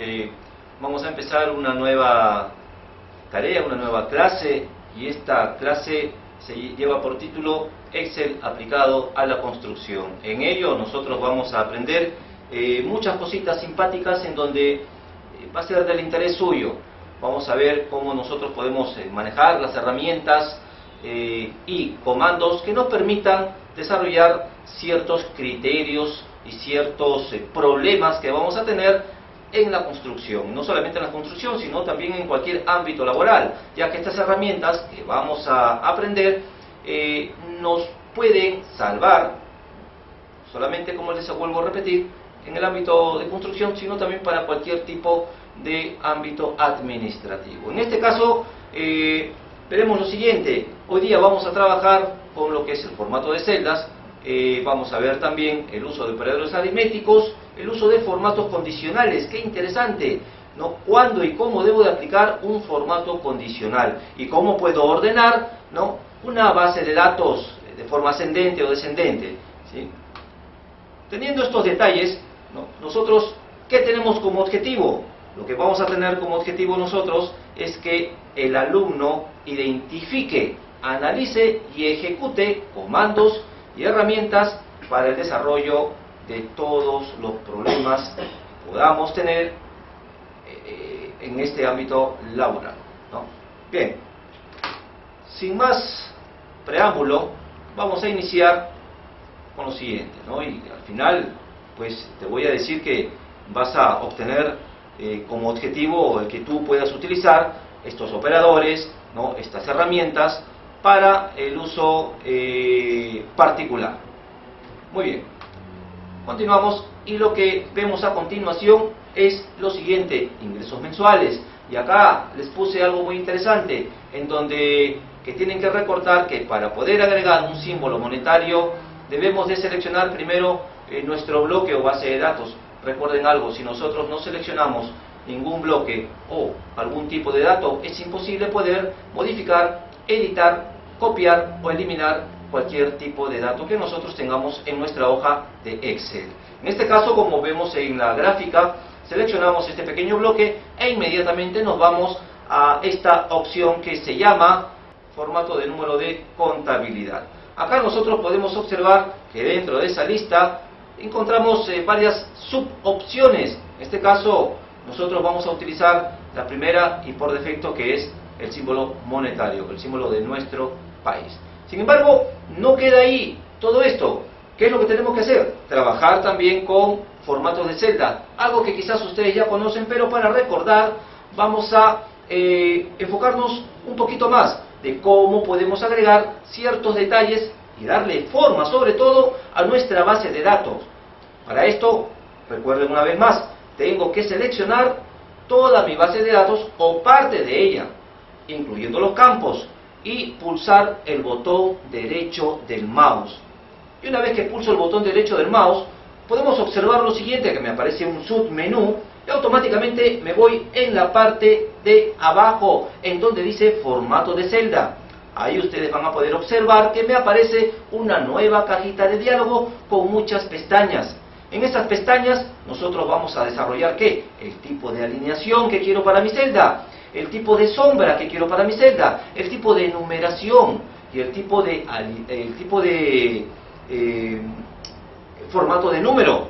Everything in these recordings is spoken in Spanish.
porque vamos a empezar una nueva tarea, una nueva clase, y esta clase se lleva por título Excel aplicado a la construcción. En ello nosotros vamos a aprender muchas cositas simpáticas en donde va a ser del interés suyo. Vamos a ver cómo nosotros podemos manejar las herramientas y comandos que nos permitan desarrollar ciertos criterios y ciertos problemas que vamos a tener en la construcción, no solamente en la construcción, sino también en cualquier ámbito laboral, ya que estas herramientas que vamos a aprender nos pueden salvar, solamente, como les vuelvo a repetir, en el ámbito de construcción, sino también para cualquier tipo de ámbito administrativo. En este caso, veremos lo siguiente. Hoy día vamos a trabajar con lo que es el formato de celdas. Vamos a ver también el uso de operadores aritméticos, el uso de formatos condicionales. ¡Qué interesante! ¿No? ¿Cuándo y cómo debo de aplicar un formato condicional? ¿Y cómo puedo ordenar, ¿no?, una base de datos de forma ascendente o descendente? ¿Sí? Teniendo estos detalles, ¿no?, nosotros, ¿qué tenemos como objetivo? Lo que vamos a tener como objetivo nosotros es que el alumno identifique, analice y ejecute comandos y herramientas para el desarrollo de todos los problemas que podamos tener en este ámbito laboral, ¿no? Bien, sin más preámbulo, vamos a iniciar con lo siguiente, ¿no? Y al final, pues te voy a decir que vas a obtener como objetivo el que tú puedas utilizar estos operadores, ¿no?, estas herramientas para el uso particular. Muy bien, continuamos, y lo que vemos a continuación es lo siguiente: ingresos mensuales. Y acá les puse algo muy interesante, en donde que tienen que recordar que para poder agregar un símbolo monetario debemos de seleccionar primero nuestro bloque o base de datos. Recuerden algo: si nosotros no seleccionamos ningún bloque o algún tipo de dato, es imposible poder modificar, editar, copiar o eliminar cualquier tipo de dato que nosotros tengamos en nuestra hoja de Excel. En este caso, como vemos en la gráfica, seleccionamos este pequeño bloque e inmediatamente nos vamos a esta opción que se llama formato de número de contabilidad. Acá nosotros podemos observar que dentro de esa lista encontramos varias subopciones. En este caso nosotros vamos a utilizar la primera y por defecto, que es el símbolo monetario, el símbolo de nuestro país. Sin embargo, no queda ahí todo esto. ¿Qué es lo que tenemos que hacer? Trabajar también con formatos de celda, algo que quizás ustedes ya conocen, pero para recordar vamos a enfocarnos un poquito más de cómo podemos agregar ciertos detalles y darle forma, sobre todo, a nuestra base de datos. Para esto, recuerden una vez más, tengo que seleccionar toda mi base de datos o parte de ella, incluyendo los campos, y pulsar el botón derecho del mouse. Y una vez que pulso el botón derecho del mouse, podemos observar lo siguiente, que me aparece un submenú y automáticamente me voy en la parte de abajo, en donde dice formato de celda. Ahí ustedes van a poder observar que me aparece una nueva cajita de diálogo con muchas pestañas. En estas pestañas nosotros vamos a desarrollar ¿qué? El tipo de alineación que quiero para mi celda, el tipo de sombra que quiero para mi celda, el tipo de numeración y el tipo de formato de número.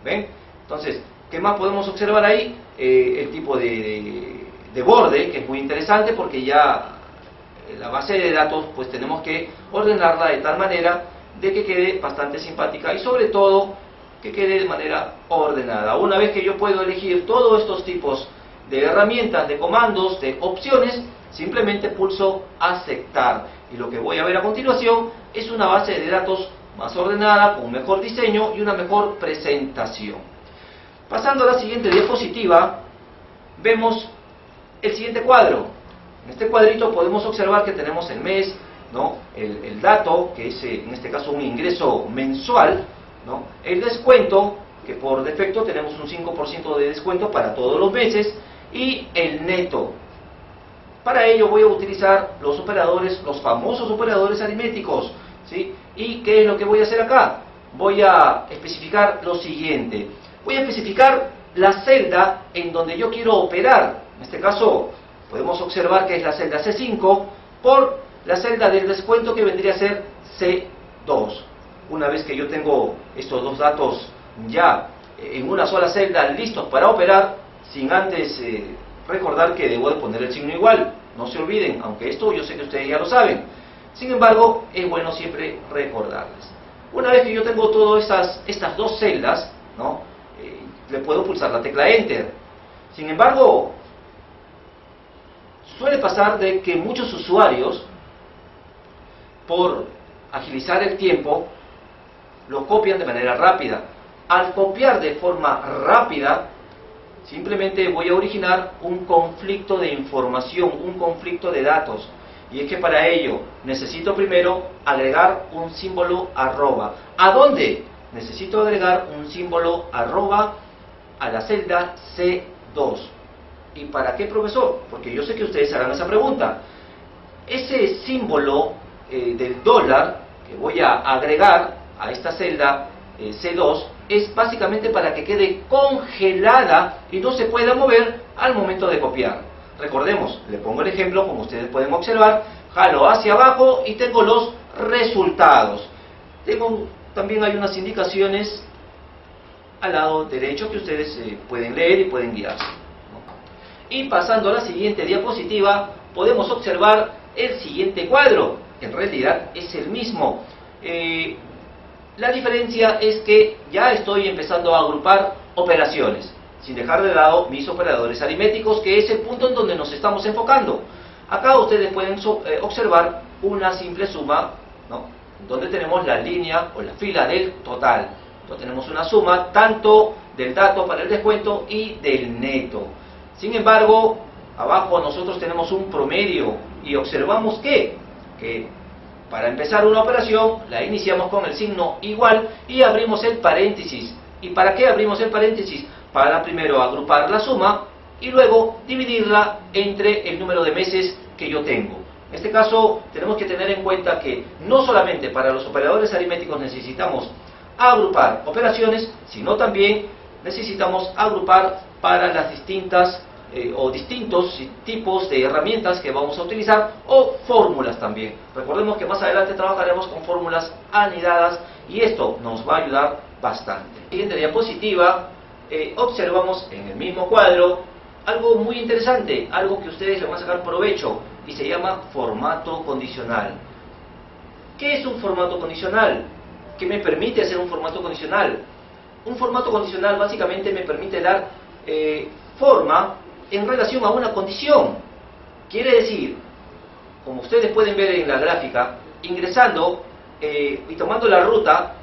¿Ven? Entonces, ¿qué más podemos observar ahí? El tipo de borde, que es muy interesante porque ya la base de datos pues tenemos que ordenarla de tal manera de que quede bastante simpática y sobre todo que quede de manera ordenada. Una vez que yo puedo elegir todos estos tipos de herramientas, de comandos, de opciones, simplemente pulso aceptar. Y lo que voy a ver a continuación es una base de datos más ordenada, con un mejor diseño y una mejor presentación. Pasando a la siguiente diapositiva, vemos el siguiente cuadro. En este cuadrito podemos observar que tenemos el mes, ¿no?, el dato, que es en este caso un ingreso mensual, ¿no?, el descuento, que por defecto tenemos un 5% de descuento para todos los meses, y el neto. Para ello voy a utilizar los operadores, los famosos operadores aritméticos, ¿sí? ¿Y qué es lo que voy a hacer acá? Voy a especificar lo siguiente. Voy a especificar la celda en donde yo quiero operar. En este caso podemos observar que es la celda C5 por la celda del descuento que vendría a ser C2. Una vez que yo tengo estos dos datos ya en una sola celda listos para operar, sin antes recordar que debo de poner el signo igual. No se olviden, aunque esto yo sé que ustedes ya lo saben. Sin embargo, es bueno siempre recordarles. Una vez que yo tengo todas estas dos celdas, ¿no? Le puedo pulsar la tecla Enter. Sin embargo, suele pasar de que muchos usuarios, por agilizar el tiempo, lo copian de manera rápida. Al copiar de forma rápida, simplemente voy a originar un conflicto de información, un conflicto de datos. Y es que para ello necesito primero agregar un símbolo arroba. ¿A dónde? Necesito agregar un símbolo arroba a la celda C2. ¿Y para qué, profesor? Porque yo sé que ustedes harán esa pregunta. Ese símbolo del dólar que voy a agregar a esta celda C2 es básicamente para que quede congelada y no se pueda mover al momento de copiar. Recordemos, le pongo el ejemplo, como ustedes pueden observar, jalo hacia abajo y tengo los resultados. También hay unas indicaciones al lado derecho que ustedes pueden leer y pueden guiarse, ¿no? Y pasando a la siguiente diapositiva, podemos observar el siguiente cuadro. En realidad es el mismo. La diferencia es que ya estoy empezando a agrupar operaciones, sin dejar de lado mis operadores aritméticos, que es el punto en donde nos estamos enfocando. Acá ustedes pueden observar una simple suma, ¿no? Donde tenemos la línea o la fila del total. Entonces tenemos una suma tanto del dato para el descuento y del neto. Sin embargo, abajo nosotros tenemos un promedio y observamos que para empezar una operación la iniciamos con el signo igual y abrimos el paréntesis. ¿Y para qué abrimos el paréntesis? Para primero agrupar la suma y luego dividirla entre el número de meses que yo tengo. En este caso tenemos que tener en cuenta que no solamente para los operadores aritméticos necesitamos agrupar operaciones, sino también necesitamos agrupar para las distintas o distintos tipos de herramientas que vamos a utilizar, o fórmulas también. Recordemos que más adelante trabajaremos con fórmulas anidadas y esto nos va a ayudar bastante. Siguiente diapositiva, observamos en el mismo cuadro algo muy interesante, algo que ustedes le van a sacar provecho, y se llama formato condicional. ¿Qué es un formato condicional? ¿Qué me permite hacer un formato condicional? Un formato condicional básicamente me permite dar forma en relación a una condición. Quiere decir, como ustedes pueden ver en la gráfica, ingresando y tomando la ruta,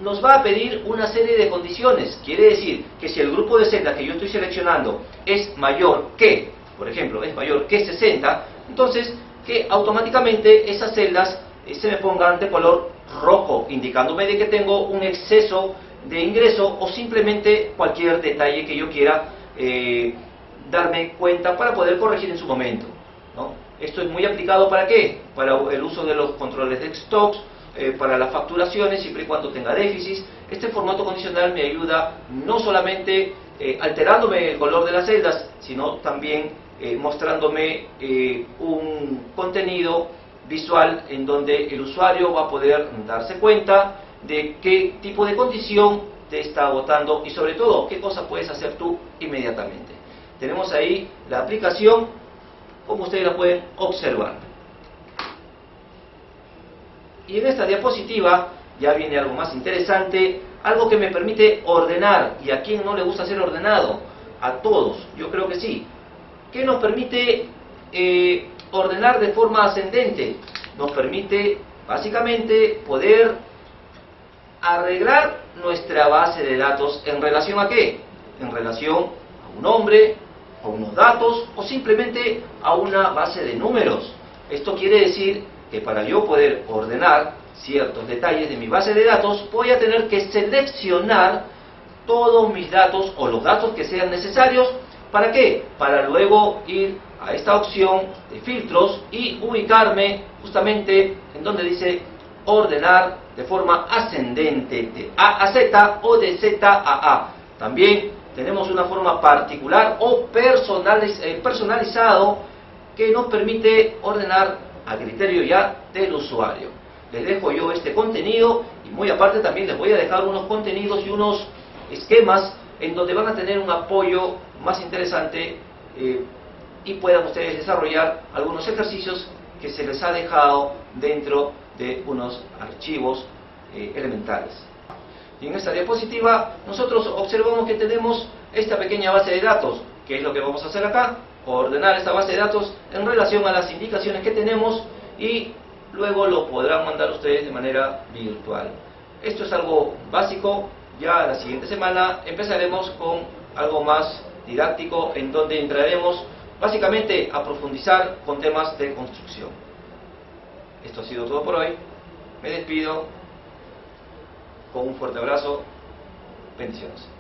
nos va a pedir una serie de condiciones. Quiere decir que si el grupo de celdas que yo estoy seleccionando es mayor que, por ejemplo, es mayor que 60, entonces que automáticamente esas celdas se me pongan de color rojo, indicándome de que tengo un exceso de ingreso o simplemente cualquier detalle que yo quiera darme cuenta para poder corregir en su momento, ¿no? Esto es muy aplicado ¿para qué? Para el uso de los controles de stocks, para las facturaciones, siempre y cuando tenga déficits. Este formato condicional me ayuda no solamente alterándome el color de las celdas, sino también mostrándome un contenido visual en donde el usuario va a poder darse cuenta de qué tipo de condición te está votando y sobre todo qué cosa puedes hacer tú inmediatamente. Tenemos ahí la aplicación, como ustedes la pueden observar. Y en esta diapositiva ya viene algo más interesante, algo que me permite ordenar. ¿Y a quién no le gusta ser ordenado? A todos, yo creo que sí. ¿Qué nos permite ordenar de forma ascendente? Nos permite básicamente poder arreglar nuestra base de datos en relación a ¿qué? En relación a un nombre, a unos datos o simplemente a una base de números. Esto quiere decir que para yo poder ordenar ciertos detalles de mi base de datos voy a tener que seleccionar todos mis datos o los datos que sean necesarios. ¿Para qué? Para luego ir a esta opción de filtros y ubicarme justamente en donde dice ordenar de forma ascendente, de A a Z o de Z a A. También tenemos una forma particular o personalizado que nos permite ordenar a criterio ya del usuario. Les dejo yo este contenido y muy aparte también les voy a dejar unos contenidos y unos esquemas en donde van a tener un apoyo más interesante y puedan ustedes desarrollar algunos ejercicios que se les ha dejado dentro de unos archivos elementales. Y en esta diapositiva nosotros observamos que tenemos esta pequeña base de datos. ¿Qué es lo que vamos a hacer acá? Ordenar esta base de datos en relación a las indicaciones que tenemos y luego lo podrán mandar ustedes de manera virtual. Esto es algo básico. Ya la siguiente semana empezaremos con algo más didáctico en donde entraremos básicamente a profundizar con temas de construcción. Esto ha sido todo por hoy. Me despido con un fuerte abrazo. Bendiciones.